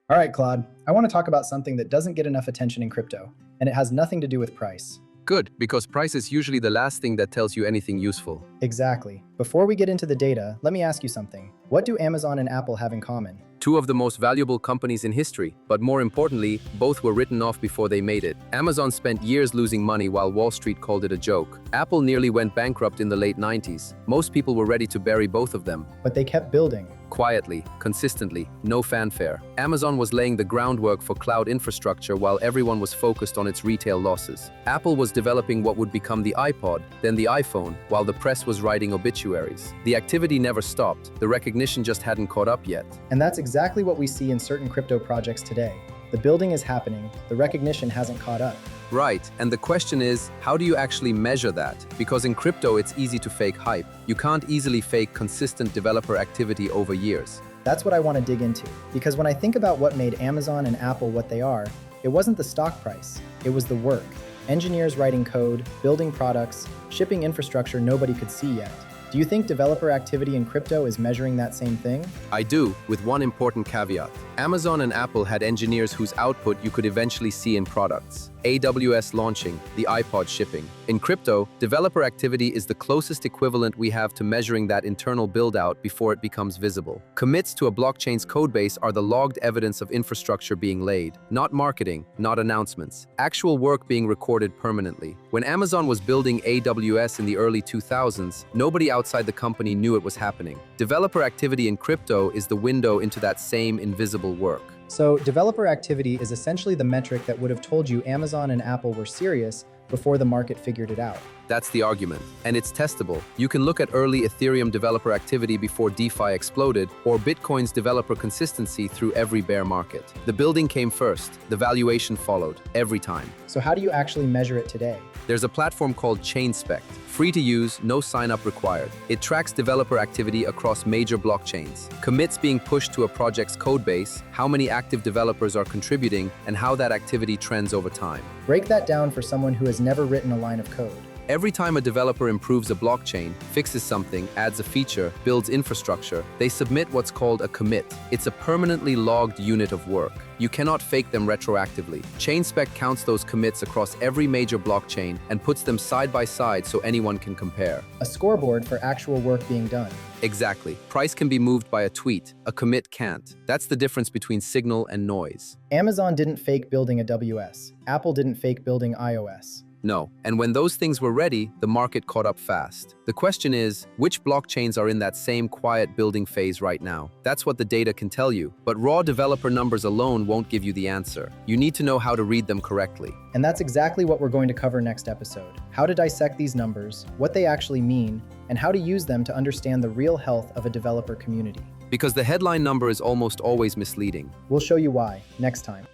All right, Claude, I want to talk about something that doesn't get enough attention in crypto, and it has nothing to do with price. Good, because price is usually the last thing that tells you anything useful. Exactly. Before we get into the data, let me ask you something. What do Amazon and Apple have in common? Two of the most valuable companies in history, but more importantly, both were written off before they made it. Amazon spent years losing money while Wall Street called it a joke. Apple nearly went bankrupt in the late 90s. Most people were ready to bury both of them. But they kept building. Quietly, consistently, no fanfare. Amazon was laying the groundwork for cloud infrastructure while everyone was focused on its retail losses. Apple was developing what would become the iPod, then the iPhone, while the press was writing obituaries. The activity never stopped. The recognition just hadn't caught up yet. And that's exactly what we see in certain crypto projects today. The building is happening, the recognition hasn't caught up. Right, and the question is, how do you actually measure that? Because in crypto, it's easy to fake hype. You can't easily fake consistent developer activity over years. That's what I want to dig into, because when I think about what made Amazon and Apple what they are, it wasn't the stock price, it was the work. Engineers writing code, building products, shipping infrastructure nobody could see yet. Do you think developer activity in crypto is measuring that same thing? I do, with one important caveat. Amazon and Apple had engineers whose output you could eventually see in products. AWS launching, the iPod shipping. In crypto, developer activity is the closest equivalent we have to measuring that internal build-out before it becomes visible. Commits to a blockchain's codebase are the logged evidence of infrastructure being laid. Not marketing, not announcements. Actual work being recorded permanently. When Amazon was building AWS in the early 2000s, nobody outside the company knew it was happening. Developer activity in crypto is the window into that same invisible work. So, developer activity is essentially the metric that would have told you Amazon and Apple were serious before the market figured it out. That's the argument, and it's testable. You can look at early Ethereum developer activity before DeFi exploded, or Bitcoin's developer consistency through every bear market. The building came first, the valuation followed, every time. So how do you actually measure it today? There's a platform called ChainSpect. Free to use, no sign-up required. It tracks developer activity across major blockchains. Commits being pushed to a project's codebase, how many active developers are contributing, and how that activity trends over time. Break that down for someone who has never written a line of code. Every time a developer improves a blockchain, fixes something, adds a feature, builds infrastructure, they submit what's called a commit. It's a permanently logged unit of work. You cannot fake them retroactively. ChainSpect counts those commits across every major blockchain and puts them side by side so anyone can compare. A scoreboard for actual work being done. Exactly. Price can be moved by a tweet. A commit can't. That's the difference between signal and noise. Amazon didn't fake building AWS. Apple didn't fake building iOS. No. And when those things were ready, the market caught up fast. The question is, which blockchains are in that same quiet building phase right now? That's what the data can tell you. But raw developer numbers alone won't give you the answer. You need to know how to read them correctly. And that's exactly what we're going to cover next episode. How to dissect these numbers, what they actually mean, and how to use them to understand the real health of a developer community. Because the headline number is almost always misleading. We'll show you why next time.